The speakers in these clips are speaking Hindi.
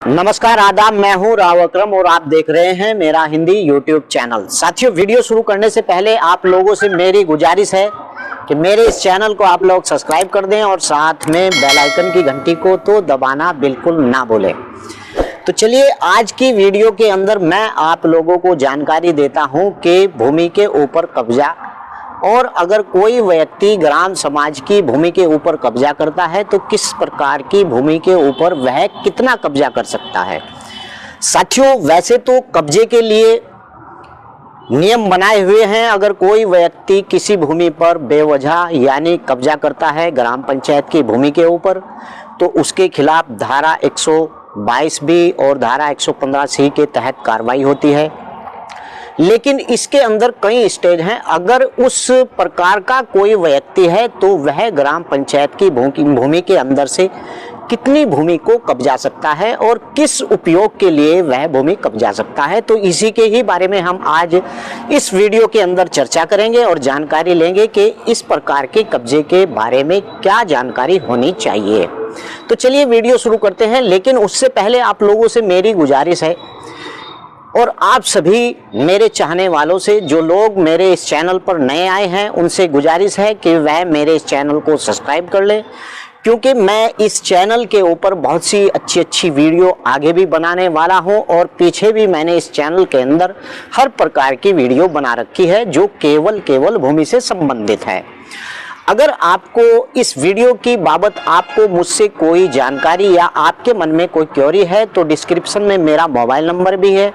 नमस्कार आदाब, मैं हूं राव अकरम और आप देख रहे हैं मेरा हिंदी यूट्यूब चैनल। साथियों, वीडियो शुरू करने से पहले आप लोगों से मेरी गुजारिश है कि मेरे इस चैनल को आप लोग सब्सक्राइब कर दें और साथ में बेल आइकन की घंटी को तो दबाना बिल्कुल ना भूलें। तो चलिए, आज की वीडियो के अंदर मैं आप लोगों को जानकारी देता हूं कि भूमि के ऊपर कब्जा, और अगर कोई व्यक्ति ग्राम समाज की भूमि के ऊपर कब्जा करता है तो किस प्रकार की भूमि के ऊपर वह कितना कब्जा कर सकता है। साथियों, वैसे तो कब्जे के लिए नियम बनाए हुए हैं। अगर कोई व्यक्ति किसी भूमि पर बेवजह यानी कब्जा करता है ग्राम पंचायत की भूमि के ऊपर, तो उसके खिलाफ धारा 122 बी और धारा 115 सी के तहत कार्रवाई होती है। लेकिन इसके अंदर कई स्टेज हैं। अगर उस प्रकार का कोई व्यक्ति है तो वह ग्राम पंचायत की भूमि के अंदर से कितनी भूमि को कब्जा सकता है और किस उपयोग के लिए वह भूमि कब्जा सकता है, तो इसी के ही बारे में हम आज इस वीडियो के अंदर चर्चा करेंगे और जानकारी लेंगे कि इस प्रकार के कब्जे के बारे में क्या जानकारी होनी चाहिए। तो चलिए वीडियो शुरू करते हैं। लेकिन उससे पहले आप लोगों से मेरी गुजारिश है और आप सभी मेरे चाहने वालों से, जो लोग मेरे इस चैनल पर नए आए हैं, उनसे गुजारिश है कि वह मेरे इस चैनल को सब्सक्राइब कर लें, क्योंकि मैं इस चैनल के ऊपर बहुत सी अच्छी वीडियो आगे भी बनाने वाला हूं और पीछे भी मैंने इस चैनल के अंदर हर प्रकार की वीडियो बना रखी है जो केवल भूमि से संबंधित है। अगर आपको इस वीडियो की बाबत आपको मुझसे कोई जानकारी या आपके मन में कोई क्वेरी है तो डिस्क्रिप्शन में मेरा मोबाइल नंबर भी है।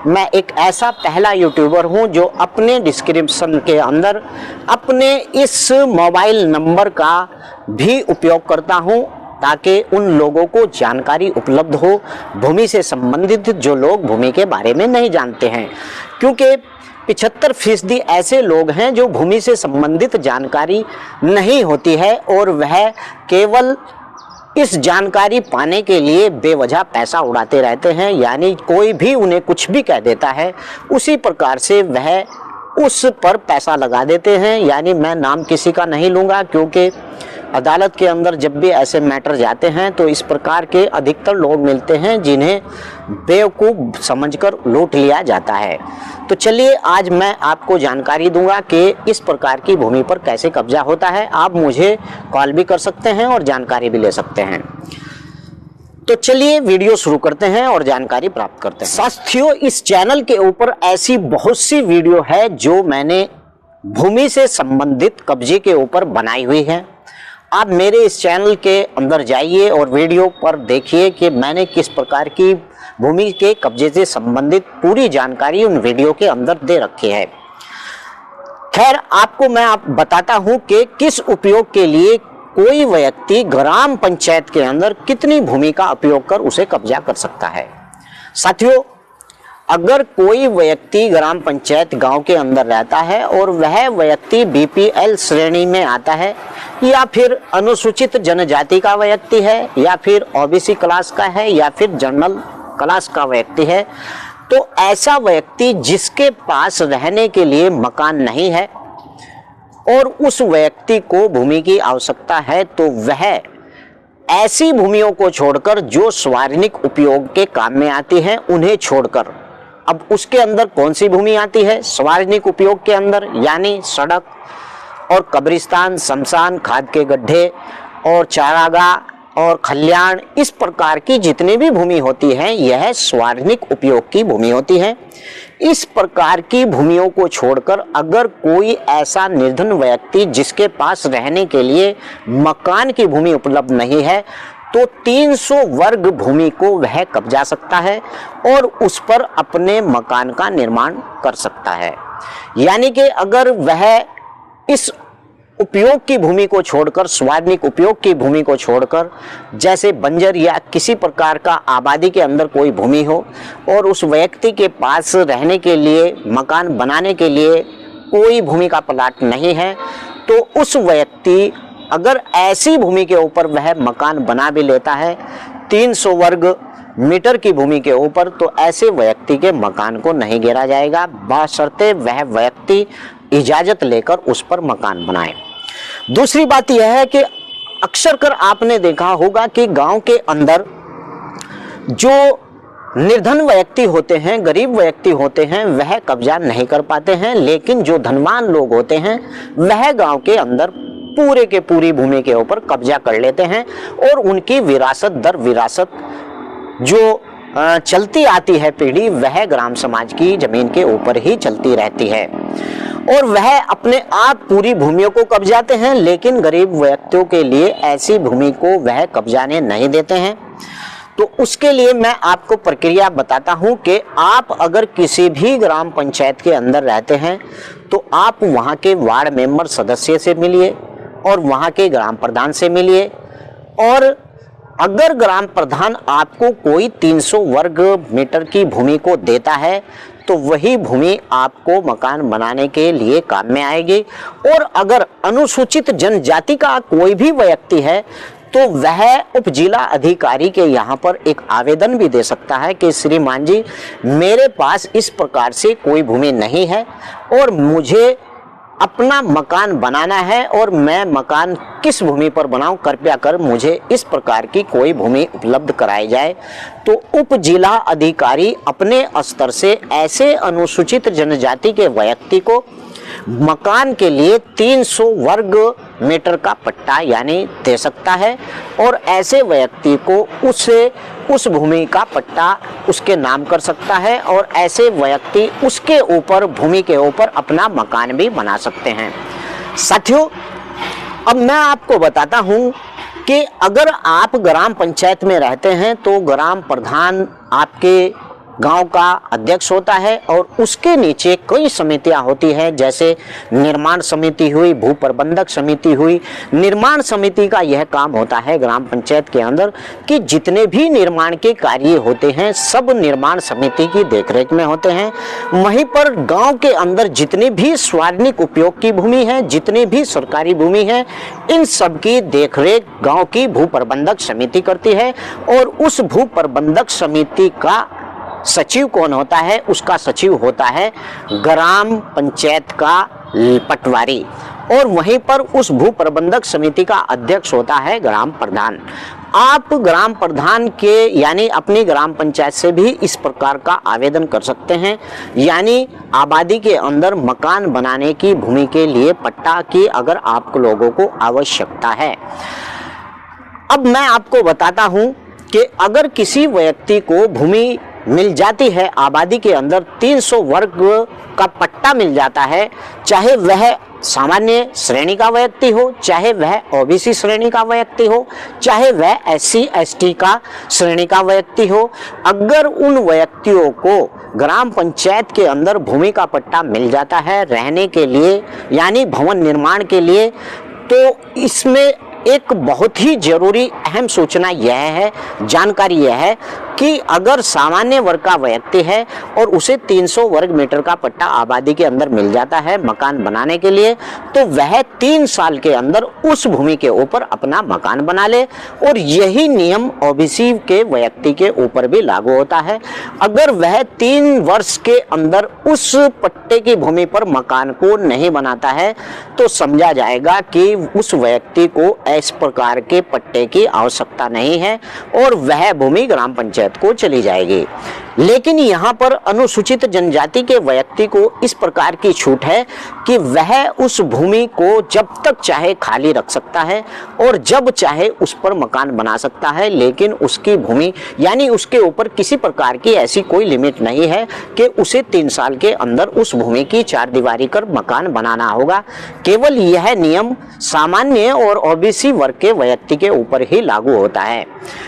मैं एक ऐसा पहला यूट्यूबर हूं जो अपने डिस्क्रिप्शन के अंदर अपने इस मोबाइल नंबर का भी उपयोग करता हूं, ताकि उन लोगों को जानकारी उपलब्ध हो भूमि से संबंधित, जो लोग भूमि के बारे में नहीं जानते हैं। क्योंकि 75% ऐसे लोग हैं जो भूमि से संबंधित जानकारी नहीं होती है और वह केवल इस जानकारी पाने के लिए बेवजह पैसा उड़ाते रहते हैं। यानी कोई भी उन्हें कुछ भी कह देता है, उसी प्रकार से वह उस पर पैसा लगा देते हैं। यानी मैं नाम किसी का नहीं लूँगा, क्योंकि अदालत के अंदर जब भी ऐसे मैटर जाते हैं तो इस प्रकार के अधिकतर लोग मिलते हैं जिन्हें बेवकूफ़ समझकर लूट लिया जाता है। तो चलिए, आज मैं आपको जानकारी दूंगा कि इस प्रकार की भूमि पर कैसे कब्जा होता है। आप मुझे कॉल भी कर सकते हैं और जानकारी भी ले सकते हैं। तो चलिए वीडियो शुरू करते हैं और जानकारी प्राप्त करते हैं। साथियों, इस चैनल के ऊपर ऐसी बहुत सी वीडियो है जो मैंने भूमि से संबंधित कब्जे के ऊपर बनाई हुई है। आप मेरे इस चैनल के अंदर जाइए और वीडियो पर देखिए कि मैंने किस प्रकार की भूमि के कब्जे से संबंधित पूरी जानकारी उन वीडियो के अंदर दे रखी है। खैर, आपको मैं बताता हूं कि किस उपयोग के लिए कोई व्यक्ति ग्राम पंचायत के अंदर कितनी भूमि का उपयोग कर उसे कब्जा कर सकता है। साथियों, अगर कोई व्यक्ति ग्राम पंचायत गांव के अंदर रहता है और वह व्यक्ति बीपीएल श्रेणी में आता है, या फिर अनुसूचित जनजाति का व्यक्ति है, या फिर ओबीसी क्लास का है, या फिर जनरल क्लास का व्यक्ति है, तो ऐसा व्यक्ति जिसके पास रहने के लिए मकान नहीं है और उस व्यक्ति को भूमि की आवश्यकता है, तो वह ऐसी भूमियों को छोड़कर जो सार्वजनिक उपयोग के काम में आती हैं उन्हें छोड़कर, अब उसके अंदर कौन सी भूमि आती है सार्वजनिक उपयोग के अंदर, यानी सड़क और कब्रिस्तान, शमशान, खाद के गड्ढे और चारागाह और खलियान, इस प्रकार की जितनी भी भूमि होती है यह सार्वजनिक उपयोग की भूमि होती है। इस प्रकार की भूमियों को छोड़कर अगर कोई ऐसा निर्धन व्यक्ति जिसके पास रहने के लिए मकान की भूमि उपलब्ध नहीं है, तो 300 वर्ग भूमि को वह कब्जा सकता है और उस पर अपने मकान का निर्माण कर सकता है। यानी कि अगर वह इस उपयोग की भूमि को छोड़कर, सार्वजनिक उपयोग की भूमि को छोड़कर, जैसे बंजर या किसी प्रकार का आबादी के अंदर कोई भूमि हो और उस व्यक्ति के पास रहने के लिए, मकान बनाने के लिए कोई भूमि का प्लाट नहीं है, तो उस व्यक्ति अगर ऐसी भूमि के ऊपर वह मकान बना भी लेता है 300 वर्ग मीटर की भूमि के ऊपर, तो ऐसे व्यक्ति के मकान को नहीं गिरा जाएगा, बशर्ते वह व्यक्ति इजाजत लेकर उस पर मकान बनाए। दूसरी बात यह है कि अक्सर कर आपने देखा होगा कि गांव के अंदर जो निर्धन व्यक्ति होते हैं, गरीब व्यक्ति होते हैं, वह कब्जा नहीं कर पाते हैं, लेकिन जो धनवान लोग होते हैं वह गांव के अंदर पूरे के पूरी भूमि के ऊपर कब्जा कर लेते हैं और उनकी विरासत दर विरासत जो चलती आती है पीढ़ी, वह ग्राम समाज की जमीन के ऊपर ही चलती रहती है और वह अपने आप पूरी भूमियों को कब्जाते हैं, लेकिन गरीब व्यक्तियों के लिए ऐसी भूमि को वह कब्जाने नहीं देते हैं। तो उसके लिए मैं आपको प्रक्रिया बताता हूं कि आप अगर किसी भी ग्राम पंचायत के अंदर रहते हैं तो आप वहां के वार्ड मेंबर सदस्य से मिलिए और वहां के ग्राम प्रधान से मिलिए, और अगर ग्राम प्रधान आपको कोई 300 वर्ग मीटर की भूमि को देता है तो वही भूमि आपको मकान बनाने के लिए काम में आएगी। और अगर अनुसूचित जनजाति का कोई भी व्यक्ति है तो वह उप जिला अधिकारी के यहाँ पर एक आवेदन भी दे सकता है कि श्रीमान जी, मेरे पास इस प्रकार से कोई भूमि नहीं है और मुझे अपना मकान बनाना है और मैं मकान किस भूमि पर बनाऊं, कृपया कर मुझे इस प्रकार की कोई भूमि उपलब्ध कराई जाए। तो उप जिला अधिकारी अपने स्तर से ऐसे अनुसूचित जनजाति के व्यक्ति को मकान के लिए 300 वर्ग मीटर का पट्टा यानी दे सकता है और ऐसे व्यक्ति को उस भूमि का पट्टा उसके नाम कर सकता है और ऐसे व्यक्ति उसके ऊपर भूमि के ऊपर अपना मकान भी बना सकते हैं। साथियों, अब मैं आपको बताता हूं कि अगर आप ग्राम पंचायत में रहते हैं तो ग्राम प्रधान आपके गांव का अध्यक्ष होता है और उसके नीचे कई समितियां होती हैं, जैसे निर्माण समिति हुई, भू प्रबंधक समिति हुई। निर्माण समिति का यह काम होता है ग्राम पंचायत के अंदर कि जितने भी निर्माण के कार्य होते हैं सब निर्माण समिति की देखरेख में होते हैं। वहीं पर गांव के अंदर जितनी भी सार्वजनिक उपयोग की भूमि है, जितनी भी सरकारी भूमि है, इन सब की देखरेख गाँव की भू प्रबंधक समिति करती है। और उस भू प्रबंधक समिति का सचिव कौन होता है? उसका सचिव होता है ग्राम पंचायत का पटवारी और वहीं पर उस भू प्रबंधक समिति का अध्यक्ष होता है ग्राम प्रधान। आप ग्राम प्रधान के यानी अपनी ग्राम पंचायत से भी इस प्रकार का आवेदन कर सकते हैं, यानी आबादी के अंदर मकान बनाने की भूमि के लिए पट्टा की अगर आप लोगों को आवश्यकता है। अब मैं आपको बताता हूं कि अगर किसी व्यक्ति को भूमि मिल जाती है, आबादी के अंदर 300 वर्ग का पट्टा मिल जाता है, चाहे वह सामान्य श्रेणी का व्यक्ति हो, चाहे वह ओबीसी श्रेणी का व्यक्ति हो, चाहे वह एससी एसटी का श्रेणी का व्यक्ति हो, अगर उन व्यक्तियों को ग्राम पंचायत के अंदर भूमि का पट्टा मिल जाता है रहने के लिए यानी भवन निर्माण के लिए, तो इसमें एक बहुत ही जरूरी अहम सूचना यह है, जानकारी यह है कि अगर सामान्य वर्ग का व्यक्ति है और उसे 300 वर्ग मीटर का पट्टा आबादी के अंदर मिल जाता है मकान बनाने के लिए, तो वह 3 साल के अंदर उस भूमि के ऊपर अपना मकान बना ले। और यही नियम ओबीसी के व्यक्ति के ऊपर भी लागू होता है। अगर वह 3 वर्ष के अंदर उस पट्टे की भूमि पर मकान को नहीं बनाता है तो समझा जाएगा कि उस व्यक्ति को इस प्रकार के पट्टे की आवश्यकता नहीं है और वह भूमि ग्राम पंचायत को चली जाएगी। लेकिन यहाँ पर अनुसूचित जनजाति के व्यक्ति को इस प्रकार की छूट है कि वह उस भूमि को जब तक चाहे खाली रख सकता है और जब चाहे उस पर मकान बना सकता है, लेकिन उसकी भूमि यानी उसके ऊपर किसी प्रकार की ऐसी कोई लिमिट नहीं है कि उसे 3 साल के अंदर उस भूमि की 4 दीवारी कर मकान बनाना होगा। केवल यह नियम सामान्य और ओबीसी वर्ग के व्यक्ति के ऊपर ही लागू होता है।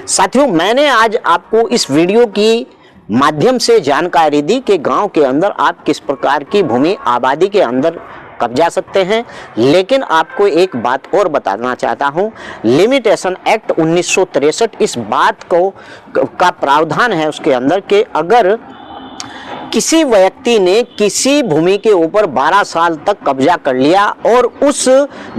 साथियों, मैंने आज आपको इस वीडियो की माध्यम से जानकारी दी कि गांव के अंदर आप किस प्रकार की भूमि आबादी के अंदर कब्जा सकते हैं। लेकिन आपको एक बात और बताना चाहता हूं, लिमिटेशन एक्ट 1963 इस बात को का प्रावधान है उसके अंदर कि अगर किसी व्यक्ति ने किसी भूमि के ऊपर 12 साल तक कब्जा कर लिया और उस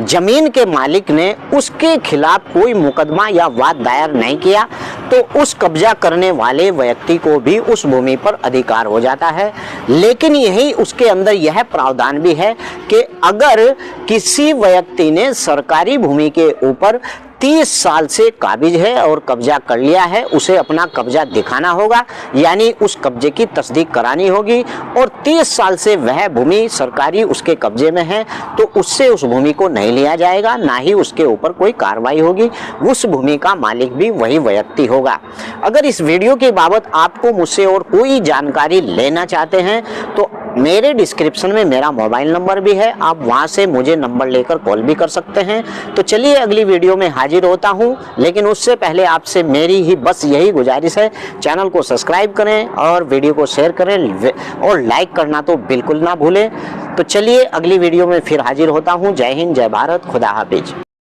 जमीन के मालिक ने उसके खिलाफ कोई मुकदमा या वाद दायर नहीं किया तो उस कब्जा करने वाले व्यक्ति को भी उस भूमि पर अधिकार हो जाता है। लेकिन यही उसके अंदर यह प्रावधान भी है कि अगर किसी व्यक्ति ने सरकारी भूमि के ऊपर 30 साल से काबिज है और कब्जा कर लिया है, उसे अपना कब्जा दिखाना होगा, यानी उस कब्जे की तस्दीक करानी होगी। और 30 साल से वह भूमि सरकारी उसके कब्जे में है, तो उससे उस भूमि को नहीं लिया जाएगा, ना ही उसके ऊपर कोई कार्रवाई होगी। उस भूमि का मालिक भी वही व्यक्ति होगा। अगर इस वीडियो के बाबत आपको मुझसे और कोई जानकारी लेना चाहते हैं तो मेरे डिस्क्रिप्शन में मेरा मोबाइल नंबर भी है, आप वहां से मुझे नंबर लेकर कॉल भी कर सकते हैं। तो चलिए अगली वीडियो में हाजिर होता हूं, लेकिन उससे पहले आपसे मेरी ही बस यही गुजारिश है, चैनल को सब्सक्राइब करें और वीडियो को शेयर करें और लाइक करना तो बिल्कुल ना भूलें। तो चलिए अगली वीडियो में फिर हाजिर होता हूं। जय हिंद, जय भारत, खुदा हाफिज।